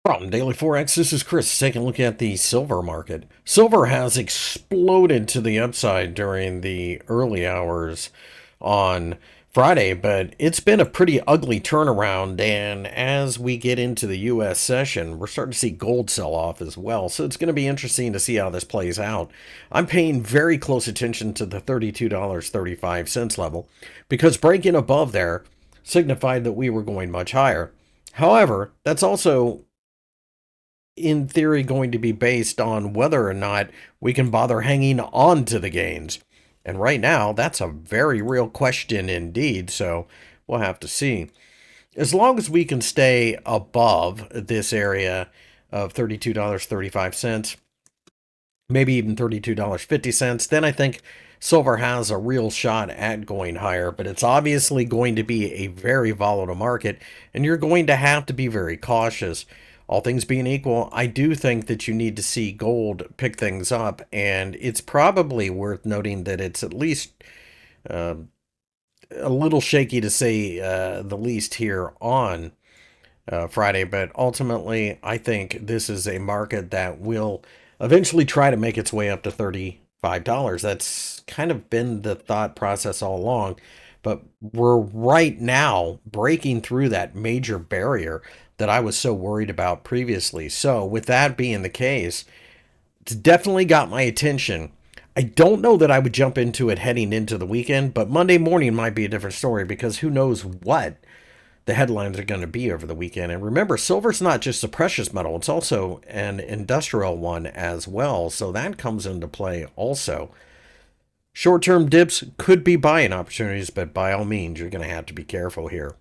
From Daily Forex, this is Chris taking a look at the silver market. Silver has exploded to the upside during the early hours on Friday, but it's been a pretty ugly turnaround. And as we get into the U.S. session, we're starting to see gold sell off as well. So it's going to be interesting to see how this plays out. I'm paying very close attention to the $32.35 level because breaking above there signified that we were going much higher. However, that's also in theory going to be based on whether or not we can bother hanging on to the gains. And right now, that's a very real question indeed, so we'll have to see. As long as we can stay above this area of $32.35, maybe even $32.50, then I think silver has a real shot at going higher, but it's obviously going to be a very volatile market, and you're going to have to be very cautious. All things being equal, I do think that you need to see gold pick things up, and it's probably worth noting that it's at least uh, a little shaky to say the least here on Friday, but ultimately, I think this is a market that will eventually try to make its way up to $35. That's kind of been the thought process all along, but we're right now breaking through that major barrier that I was so worried about previously. So, with that being the case, it's definitely got my attention. I don't know that I would jump into it heading into the weekend, but Monday morning might be a different story because who knows what the headlines are going to be over the weekend. And remember, silver's not just a precious metal, it's also an industrial one as well. So that comes into play also. Short term dips could be buying opportunities, but by all means, you're going to have to be careful here.